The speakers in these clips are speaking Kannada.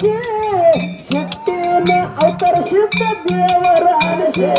ಮೀಸಿ ಶಕ್ತಿನ ಅವತರಿಸಿದ ದೇವರ ಅನಸೆ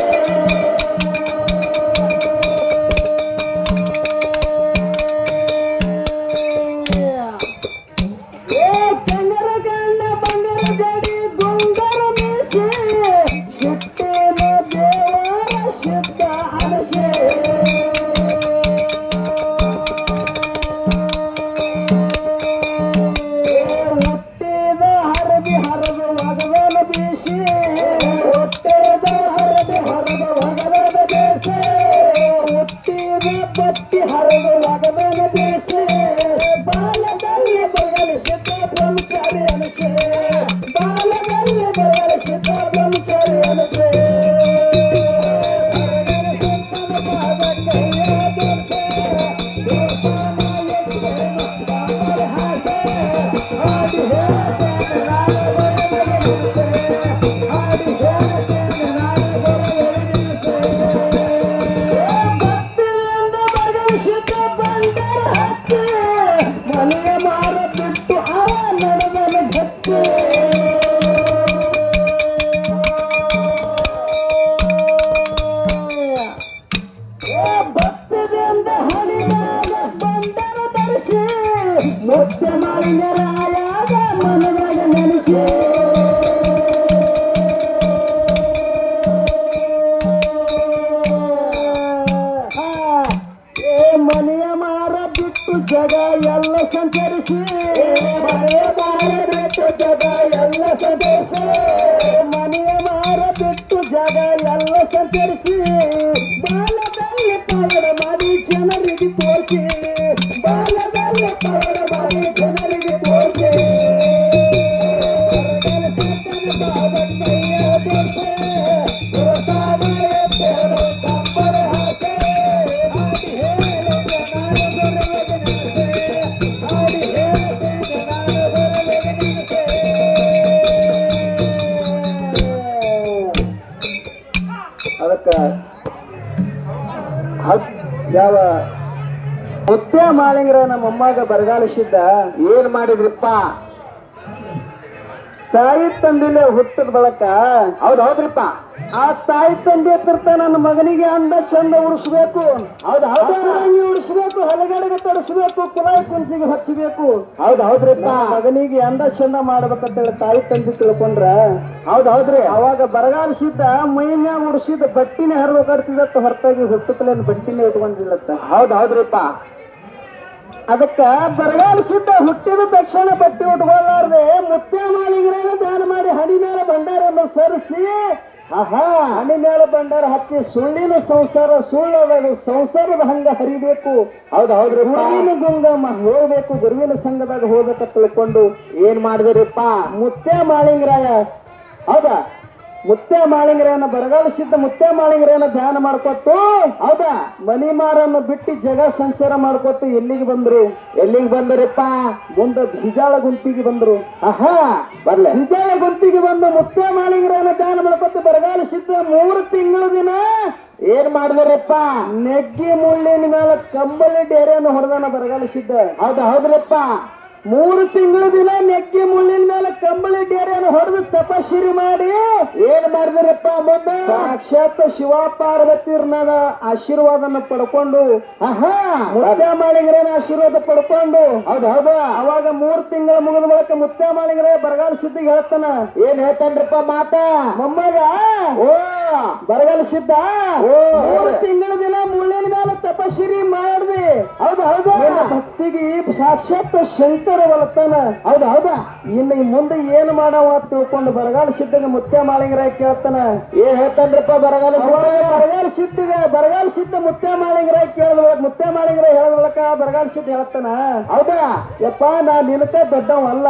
ಮುಖ್ಯ ಮಾಲಿಂಗರಾಯದ ಮನದಾಗ ನೆನಸೆ ಮನೆಯ ಮಾರ ಬಿಟ್ಟು ಜಗ ಎಲ್ಲ ಸಂಚರಿಸಿ ಮನೆಯ ಮಾರ ಬಿಟ್ಟು ಜಗ ಎಲ್ಲ ಸಂಚರಿಸಿ ಮನೆಯ ಮಾರ ಬಿಟ್ಟು ಜಗ ಎಲ್ಲ ಸಂಚರಿಸಿ ಬಾಲದಲ್ಲಿ ಪವಡ ಮಾಡಿ ಜನರಿಗೆ ತೋರಿಸಿ ಬಾಲದಲ್ಲಿ ಪವಡ ಮಾಡಿ ಜನರಿಗೆ ತೋರಿಸಿ ಅದಕ್ಕೆ ಯಾವ ಮುತ್ಯ ಮಾಳಿಂಗ್ರ ನಮ್ಮ ಅಮ್ಮಾಗ ಬರಗಾಲಿಸಿದ್ದ ಏನ್ ಮಾಡಿದ್ರಿಪ್ಪ ತಾಯಿ ತಂದಿಲೆ ಹುಟ್ಟದ ಬಳಕ ಹೌದ್ರಿಪ್ಪ ಆ ತಾಯಿ ತಂದೆ ಹತ್ತಿರ್ತ ನನ್ನ ಮಗನಿಗೆ ಅಂಡ ಚಂದ ಉಡಿಸ್ಬೇಕು ಹೌದಂಗಿ ಉಡಿಸ್ಬೇಕು ಹೊಲಗಡೆಗೆ ತಡಿಸ್ಬೇಕು ಕುಲಾಯಿ ಕುಂಚಿಗೆ ಹಚ್ಚಬೇಕು ಹೌದ್ರಿಪ್ಪ ಮಗನಿಗೆ ಅಂಡ ಚಂದ ಮಾಡ್ಬೇಕಂತೇಳಿ ತಾಯಿ ತಂದೆ ತಿಳ್ಕೊಂಡ್ರ ಹೌದ್ರಿ ಅವಾಗ ಬರಗಾಲಿಸಿದ್ದ ಮೈ ಮ್ಯಾಗ ಉಡಿಸಿದ ಬಟ್ಟಿನೇ ಹರಿಬೇಕಾಡ್ತಿದತ್ತ ಹೊರತಾಗಿ ಹುಟ್ಟುತ್ತಲೇನು ಬಟ್ಟಿನೇ ಇಟ್ಕೊಂಡಿಲ್ಲತ್ತ ಹೌದ್ರಿಪ್ಪ ಅದಕ್ಕ ಬರಗಾಲಿಸಿದ್ದ ಹುಟ್ಟಿದ ತಕ್ಷಣ ಬಟ್ಟೆ ಉಟ್ಕೊಳ್ಳಾರ್ದೆ ಮುತ್ಯ ಮಾಲಿಂಗರನ್ನ ದಾನ ಮಾಡಿ ಹಣಿ ಮೇಲೆ ಭಂಡಾರನ್ನು ಸರಿಸಿ ಹಣಿ ಮೇಲೆ ಭಂಡಾರ ಹಚ್ಚಿ ಸುಳ್ಳಿನ ಸಂಸಾರ ಸುಳ್ಳದ ಸಂಸಾರದ ಹಂಗ ಹರಿಬೇಕು ಹೌದ್ರಿ ಗುರುವಿನ ಗುಂಗಮ್ಮ ಹೋಗ್ಬೇಕು ಗುರುವಿನ ಸಂಘದಾಗ ಹೋಗ್ಬೇಕ ತಿಳ್ಕೊಂಡು ಏನ್ ಮಾಡಿದ್ರಿಪ್ಪ ಮುತ್ಯ ಮಾಳಿಂಗರಾಯ ಹೌದಾ ಮುತ್ಯ ಮಾಳಿಂಗರನ್ನ ಬರಗಾಲಿಸಿದ್ದ ಮುತ್ಯ ಮಾಳಿಂಗರನ್ನ ಧ್ಯಾನ ಮಾಡ್ಕೊಟ್ಟು ಹೌದಾ ಮನಿ ಮಾರನ್ನು ಬಿಟ್ಟು ಜಗ ಸಂಚಾರ ಮಾಡ್ಕೊಟ್ಟು ಎಲ್ಲಿಗೆ ಬಂದ್ರಿಪ್ಪ ಮುಂದೆ ಬಿಜಾಳ ಗುಂಪಿಗೆ ಬಂದ್ರು ಬರ್ಲ ಬಿಜಾಳ ಗುಂಪಿಗೆ ಬಂದು ಮುತ್ಯ ಮಾಳಿಂಗರನ್ನ ಧ್ಯಾನ ಮಾಡ್ಕೊಟ್ಟು ಬರಗಾಲಿಸಿದ್ದ 3 ತಿಂಗಳ ದಿನ ಏನ್ ಮಾಡಿದ್ರಪ್ಪ ನೆಗ್ಗಿ ಮುಳ್ಳಿನ ಮೇಲೆ ಕಂಬಳಿ ಡೇರೆಯನ್ನು ಹೊಡೆದನ ಬರಗಾಲಿಸಿದ್ದ ಹೌದ್ರಪ್ಪ 3 ತಿಂಗಳ ದಿನ ನೆಕ್ಕಿ ಮುಳ್ಳಿನ ಮೇಲೆ ಕಂಬಳಿ ಡೇರೆಯನ್ನು ಹೊಡೆದು ತಪಸ್ಸಿರಿ ಮಾಡಿ ಏನ್ ಮಾಡಿದ್ರಪ್ಪ ಮುಂದೆ ಸಾಕ್ಷಾತ್ ಶಿವ ಪಾರ್ವತಿರ್ನಾದ ಆಶೀರ್ವಾದನ ಪಡ್ಕೊಂಡು ಮುತ್ಯ ಮಾಳಿಂಗರನ ಆಶೀರ್ವಾದ ಪಡ್ಕೊಂಡು ಅವಾಗ 3 ತಿಂಗಳ ಮುಗಿದ ಬಳಿಕ ಮುತ್ಯ ಮಾಳಿಂಗರ ಬರಗಾಲಿಸಿದ್ದ ಹೇಳ್ತಾನ ಏನ್ ಹೇಳ್ತಾನ್ರಪ್ಪ ಮಾತ ಮೊಮ್ಮಗ ಬರಗಾಲಿಸಿದ್ದ 3 ತಿಂಗಳ ದಿನ ಮುಳ್ಳಿನ ಮೇಲೆ ತಪಸ್ಸಿರಿ ಮಾಡಿದೆ ಭಕ್ತಿಗೆ ಸಾಕ್ಷಾತ್ ಶಂಕರ ಒಲತಾನ ಇನ್ನು ಮುಂದೆ ಏನು ಮಾಡವ ತಿಳ್ಕೊಂಡು ಬರಗಾಲಿಸಿದ್ದಾಗ ಮುತ್ಯ ಮಾಳಿಂಗರ ಕೇಳ್ತಾನ ಏನ್ ಹೇಳ್ತಾನ್ರಪ್ಪ ಬರಗಾಲಿಸಿದ್ದ ಮುತ್ಯ ಮಾಳಿಂಗರ ಕೇಳಿದ ಮುತ್ಯ ಮಾಳಿಂಗರ ಹೇಳದೊಳಕ ಬರಗಾಲಿಸಿದ್ದ ಹೇಳ್ತಾನ ಯಪ್ಪ ನಾ ನಿನಕ ದೊಡ್ಡವಲ್ಲ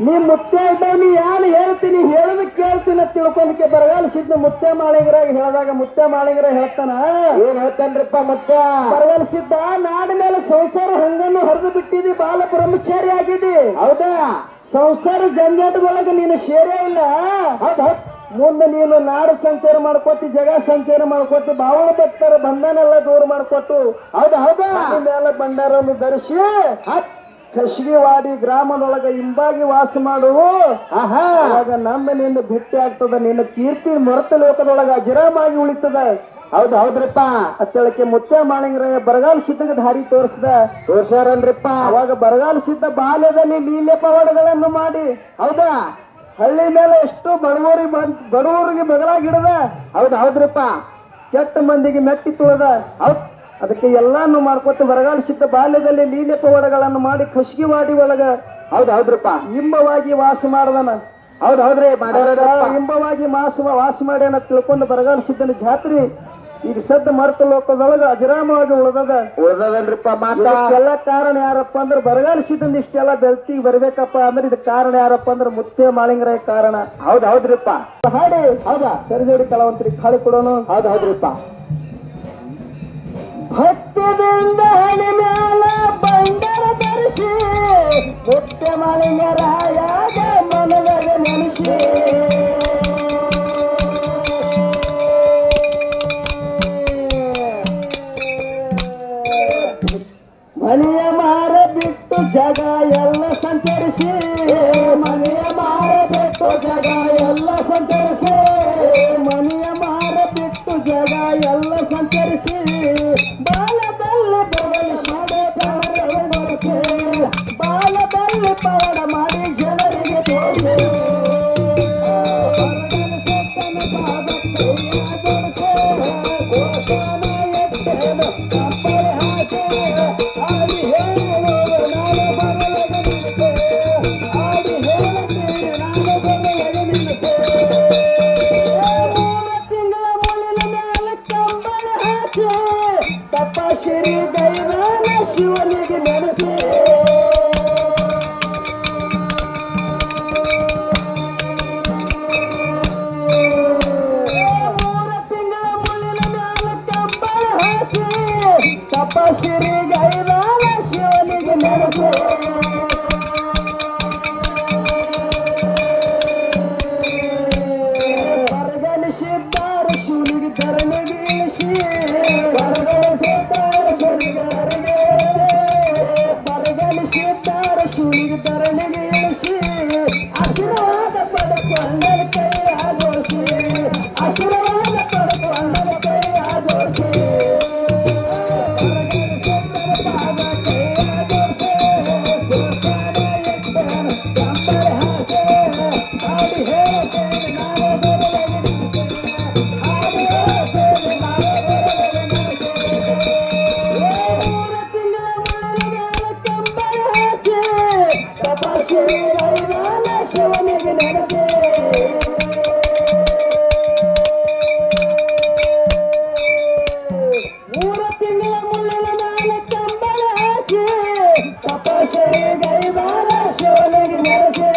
ನೀ ಮುತ್ಯ ಇದ್ದಾವ ನೀ ಯಾರು ಹೇಳ್ತೀನಿ ಹೇಳದ ಕೇಳ್ತೀನಿ ತಿಳ್ಕೊಂಡಕ್ಕೆ ಬರಗಾಲಿಸಿದ್ದ ಮುತ್ಯ ಮಾಳಿಂಗರಾಗ ಹೇಳಿದಾಗ ಮುತ್ಯ ಮಾಳಿಂಗರ ಹೇಳ್ತಾನ ಏನ್ ಹೇಳ್ತಾನ್ರಪ್ಪ ಮುತ್ಯ ಬರಗಾಲಿಸಿದ್ದ ನಾಡ ಮೇಲೆ ಸಂಸಾರ ಹಂಗನ್ನು ಹರಿದು ಬಿಟ್ಟಿದಿ ಬಾಲ ಬ್ರಹ್ಮಚಾರಿ ಆಗಿದಿ ಸಂಸಾರ ಜಂಜಾಟದೊಳಗೆ ನೀನು ಸೇರೇ ಇಲ್ಲ ಮುಂದೆ ನೀನು ನಾಡು ಸಂಚಾರ ಮಾಡ್ಕೊತಿ ಜಗ ಸಂಚಾರ ಮಾಡ್ಕೊತಿ ಬಾವಳ ಭಕ್ತರ ಬಂಧನೆಲ್ಲ ದೂರ ಮಾಡ್ಕೊಟ್ಟು ಮೇಲೆ ಭಂಡಾರವನ್ನು ಧರಿಸಿ ಕಶಗಿವಾಡಿ ಗ್ರಾಮದೊಳಗ ಹಿಂಬಾಗಿ ವಾಸ ಮಾಡುವು ಆಗ ನಮ್ಮ ನಿನ್ನ ಭೇಟಿ ಆಗ್ತದ, ನಿನ್ನ ಕೀರ್ತಿ ಮರೆತ ಲೋಕದೊಳಗ ಅಜರಾಮಾಗಿ ಉಳಿತದ. ಹೌದ್ರಿಪ್ಪ ಅತ್ತಳಕ್ಕೆ ಮುತ್ಯ ಮಾಳಿಂಗರಾಯ ಬರಗಾಲ ಸಿದ್ಧಗ ದಾರಿ ತೋರ್ಸ್ಯಾರಲ್ರಿಪ್ಪ. ಅವಾಗ ಬರಗಾಲ ಸಿದ್ಧ ಬಾಲ್ಯದಲ್ಲಿ ಲೀಲೆ ಪವಾಡಗಳನ್ನು ಮಾಡಿ ಹೌದಾ ಹಳ್ಳಿ ಮೇಲೆ ಎಷ್ಟು ಬಡವರಿಗೆ ಬಗಲಾಗಿಡದ. ಹೌದ್ರಿಪ್ಪ ಕೆಟ್ಟ ಮಂದಿಗೆ ಮೆಟ್ಟಿ ತುಳದ. ಅದಕ್ಕೆ ಎಲ್ಲಾನು ಮಾಡ್ಕೊತ ಬರಗಾಲ ಸಿದ್ಧ ಬಾಲ್ಯದಲ್ಲಿ ಲೀಲೆ ಪವಾಡಗಳನ್ನು ಮಾಡಿ ಕಶಗಿವಾಡಿ ಒಳಗ ಹೌದ್ರಿಪ್ಪ ಇಂಬವಾಗಿ ವಾಸ ಮಾಡದನ. ಹೌದ್ರಿ ಇಂಬವಾಗಿ ವಾಸ ಮಾಡ್ಯಾನ ತಿಳ್ಕೊಂಡು ಬರಗಾಲ ಸಿದ್ಧನ ಜಾತ್ರೆ ಈಗ ಸದ್ದ ಮರ್ತ ಲೋಕದೊಳಗ ಅಜರಾಮವಾಗಿ ಉಳ್ದದಲ್ರಿಪ್ಪ. ಎಲ್ಲ ಕಾರಣ ಯಾರಪ್ಪ ಅಂದ್ರೆ ಬರಗಾಲ ಸಿದ್ಧಂದ ಇಷ್ಟೆಲ್ಲ ಬೆಳ್ತಿಗೆ ಬರ್ಬೇಕಪ್ಪ ಅಂದ್ರೆ ಇದಕ್ಕೆ ಕಾರಣ ಯಾರಪ್ಪ ಅಂದ್ರೆ ಮುತ್ಯ ಮಾಳಿಂಗರಾಯ ಕಾರಣ. ಹೌದ್ರಿಪ್ಪ ಹಾಡಿ ಹೌದಾ ಸರಿಜೋಡಿ ಕಲಾವಂತರಿಗೆ ಹಾಡಿ ಕೊಡೋಣ. ಹೌದ್ರಿಪ್ಪ ಭಕ್ತದಿಂದ ಹಣೆ ಮ್ಯಾಲ ಬಂಡರ ಧರಿಸಿ ಮುತ್ಯ ಮಾಳಿಂಗರಾಯಾಗ ಮನದಾಗ ನೆನೆಸಿ ಮನೆಯ ಮಾರ ಬಿಟ್ಟು ಜಗ ಎಲ್ಲ ಸಂಚರಿಸಿ ಮನೆಯ ಮಾರ ಬಿಟ್ಟು ಜಗ ಎಲ್ಲ ಸಂಚರಿಸಿ ಮನೆಯ ಮಾರ ಬಿಟ್ಟು ಜಗ ಎಲ್ಲ ಸಂಚರಿಸಿ ಬಾಲದಲ್ಲಿ ಬಾಲದಲ್ಲಿ ಪವಾಡ ಮಾಡಿ ಜನರಿಗೆ ತೋರಿಸಿ ತಪಶ್ರೀ ದೈವಾನ ಶಿವನಿಗೆ ನೆನಪಿ ತಪಶ್ರೀ ಗೈರಾನ ಶಿವನಿಗೆ ನೆನಪು ಬರಗಲಿಸಿದ್ದಾರ ಶಿವನಿಗೆ ಧರಣಿಗೆ ಇಳಿಸಿ ಬರಗಲಿಸಿದ್ದಾರ ಶಿವನಿಗೆ ಧರಣಿಗೆ ಇಳಿಸಿ ಆಶೀರ್ವಾದ ಪಡೆದುಕೊಂಡರ ಕೈಯ ಜೋಡಿಸಿ ಆಶೀರ್ವಾದ ಪಡೆದುಕೊಂಡರ ಕೈಯ ಜೋಡಿಸಿ ಶಿವನಿಗೆ ನೆನಪಿ ಮೂರು ತಿಂಗಳ ಮುಳ್ಳಿನ ಮೇಲೆ ಕಂಬಳ ಹಾಕಿ ತಪಶ್ರೀ ಗೈವಾನ ಶಿವನಿಗೆ ನೆನಪಿ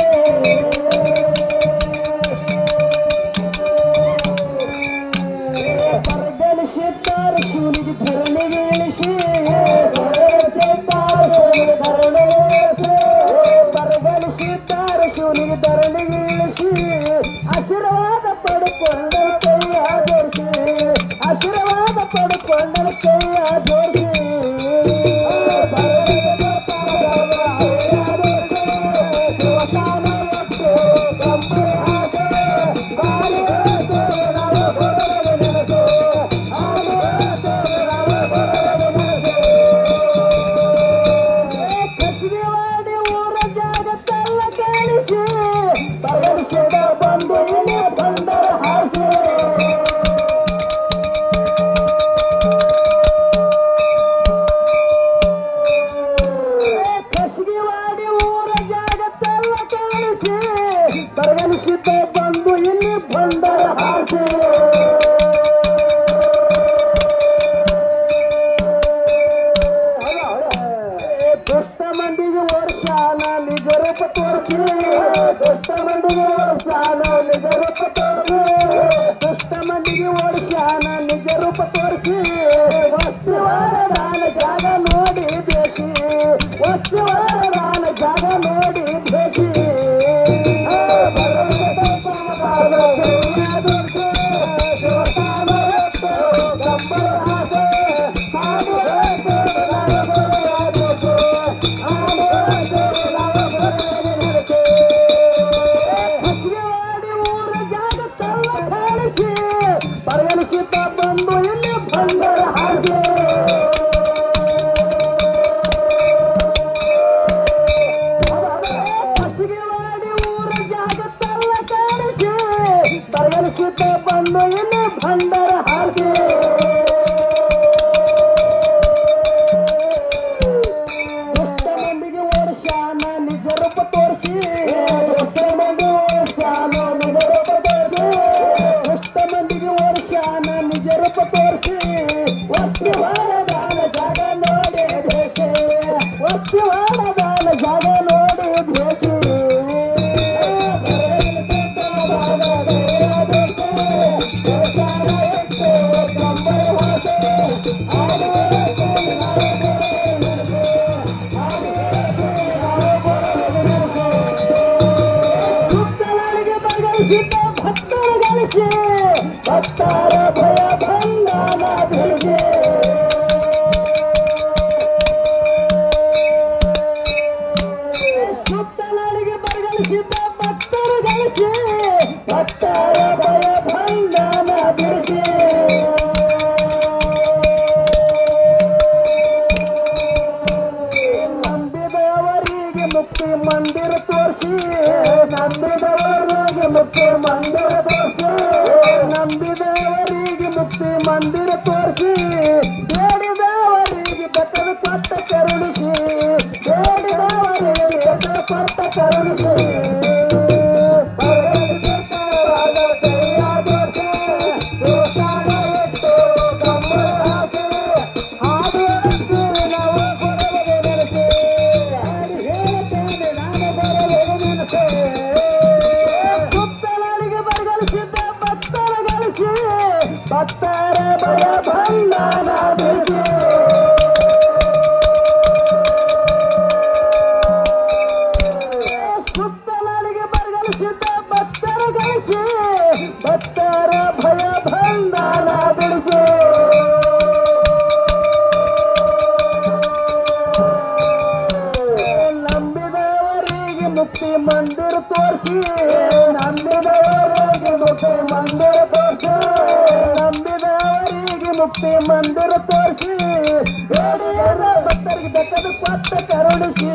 ಬರಗಲಿಸಿದ್ದಾರ ಶಿವನಿಗೆ ಧರಣಿಗೆ ಇಳಿಸಿ ಬರಗಲಿಸಿದ್ದಾರ ಶಿವನಿಗೆ ಧರಣಿಗೆ ಇಳಿಸಿ ಆಶೀರ್ವಾದ ಪಡೆದುಕೊಂಡರ ಕೈಯ ಜೋಡಿಸಿ ಆಶೀರ್ವಾದ ಪಡೆದುಕೊಂಡರ ಕೈಯ ಜೋಡಿಸಿ ಕಶಗಿವಾಡಿ ಊರ ಜಾಗತ್ತೆಲ್ಲ ಕೇಳಿಸಿ ಬರಗಲಿಸಿದ ಬಂದು ಇಲ್ಲಿ ಬಂದರ ಹಾಸಿ ಕಶಗಿವಾಡಿ ಊರ ಜಾಗತ್ತೆಲ್ಲ ಕೇಳಿಸಿ ಬರಗಲಿಸಿದ ಬಂದು ಇಲ್ಲಿ ಬಂದರ ಹಾಸಿ ದುಷ್ಟ ಮಂದಿಗೆ ವರ್ಷಾನ ನಿಜ ರೂಪ ತೋರಿಸಿ ದುಷ್ಟ ಮಂದಿಗೆ ವರ್ಷಾನ ನಿಜ ರೂಪ ತೋರಿಸಿ ದುಷ್ಟ ಮಂದಿಗೆ ವರ್ಷಾನ ನಿಜ ರೂಪ ತೋರಿಸಿ ವಸ್ತುವಾದ ದಾನ ಜಾಗ ನೋಡಿ ಬೇಸಿ ವಸ್ತುವಾದ ದಾನ ಜಾಗ ನೋಡಿ ಬೇಸಿ ಇನ್ನು ಇನ್ನು ಭಂಡಾರ ಹಾಕಿ ದುಷ್ಟ ಮಂದಿಗೆ ಓಡಿಸ್ಯಾನ ನಿಜ ರೂಪ ತೋರಿಸಿ ದುಷ್ಟ ಮಂದಿ ಓಡಿಸ್ಯಾನ ನಿಜ ರೂಪ ತೋರಿಸಿ ದುಷ್ಟ ಮಂದಿಗೆ ಓಡಿಸ್ಯಾನ ನಿಜ ರೂಪ ತೋರಿಸಿ ವಸ್ತಿವಾಡದಾನ ಜಾಗ ನೋಡಿ ದೇಶ ವಸ್ತಿವಾಡದಾನ ಜಾಗ ನೋಡಿ ದೇಶ ಸುತ್ತಲಾಳಿಗೆ ಬಗಲಿಸಿದ್ದ ಭಕ್ತರ ಗಳಿಸಿ ಭಕ್ತರ ಭಯ ಭಂಗಾನ ಬೆಳೆಸಿ ಸುತ್ತಲಾಳಿಗೆ ಬರಗಳಿಸಿದ್ದ ಭಕ್ತರ ಗಳಿಸಿ ಭಕ್ತರ ಭಯ ಭಂಗಾನ ಬೆಳೆಸಿ ನಂಬಿದವರಿಗೆ ಮುಕ್ತಿ ಮಂದಿರ ತೋರಿಸಿ ನಂಬಿದವರಿಗೆ ಮುಕ್ತಿ ಮಂದಿರ ತೋರಿಸಿ ನಂಬಿದವರಿಗೆ ಮುಕ್ತಿ ಮಂದಿರ ತೋರಿಸಿ ಬೇಡಿದವರಿಗೆ ಬೆಟ್ಟದ ಕೊಟ್ಟ ಕರುಣಿಸಿ ಬೇಡಿದವರಿಗೆ ಬೆಟ್ಟದ ಕೊಟ್ಟ ಕರುಣಿಸಿ ಸುತ್ತಲಾಳಿಗೆ ಬರಗಳಿಸಿದ್ದ ಭಕ್ತರ ಗಳಿಸಿ ಭಕ್ತರ ಭಯ ಭಂಗಾನ ಬೆಳೆಸಿ ಸುತ್ತಲಾಳಿಗೆ ಬರಗಳಿಸಿದ್ದ ಭಕ್ತರ ಗಳಿಸಿ ಭಕ್ತರ ಭಯ ಭಂಗಾನ ಬೆಳೆಸಿ ನಂಬಿದವರಿಗೆ ಮುಕ್ತಿ ಮಂದಿರ ತೋರಿಸಿ ನಂಬಿದವರಿಗೆ ಮುಕ್ತಿ ಮಂದಿರ ತೋರಿಸಿ ನಂಬಿದವರಿಗೆ ಮುಕ್ತಿ ಮಂದಿರ ತೋರಿಸಿ ಬೇಡಿದ ಭಕ್ತರಿಗೆ ಬೆಟ್ಟದ ಕೊಟ್ಟ ಕರುಣಿಸಿ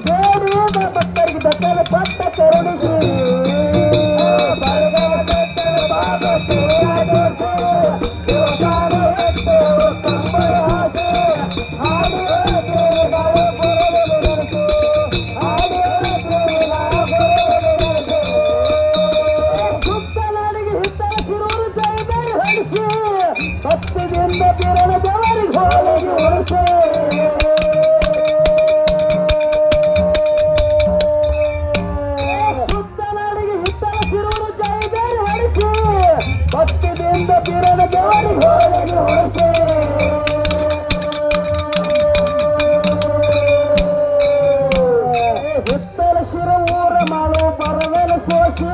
ಬೇಡಿದ ಭಕ್ತರಿಗೆ ಬೆಟ್ಟದ ಕೊಟ್ಟ ಕರುಣಿಸಿ ಸುತ್ತಲಾಡಿಗೆ ಹಿತ್ತಲ ಶಿರೂರು ಜೈಬೇರಿ ಹೊಡಿಸಿ ಭಕ್ತಿಯಿಂದ ಬಿರಣ ದೇವರಿಗೆ ಹೋಳಿಗೆ ಹೊಡಿಸಿ ಸುತ್ತಲಾಡಿಗೆ ಹಿತ್ತಲ ಶಿರೂರು ಜೈಬೇರಿ ಹೊಡಿಸಿ ಭಕ್ತಿಯಿಂದ ಬಿರಣ ದೇವರಿಗೆ ಹೋಳಿಗೆ ಹೊಡಿಸಿ ಹಿತ್ತಲ ಶಿರ ಊರ ಮಾಡು ಬರವೆಲ ಸೋಸಿ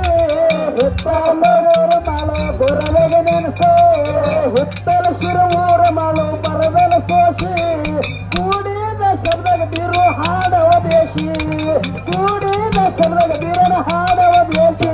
ಹಿತ್ತಲ ಊರ ಮಾಡು ಬರವೆಗೆ ನೆನಸು ಹಿತ್ತಲ ಶಿರ ಊರ ಮಾಡು ಬರವೆಲ ಸೋಸಿ ಕೂಡಿದ ಶಬ್ದಗ ಬಿರು ಹಾಡವ ದೇಶಿ ಕೂಡಿದ ಶಬ್ದಗ ಬಿರಣ ಹಾಡವ ದೇಶಿ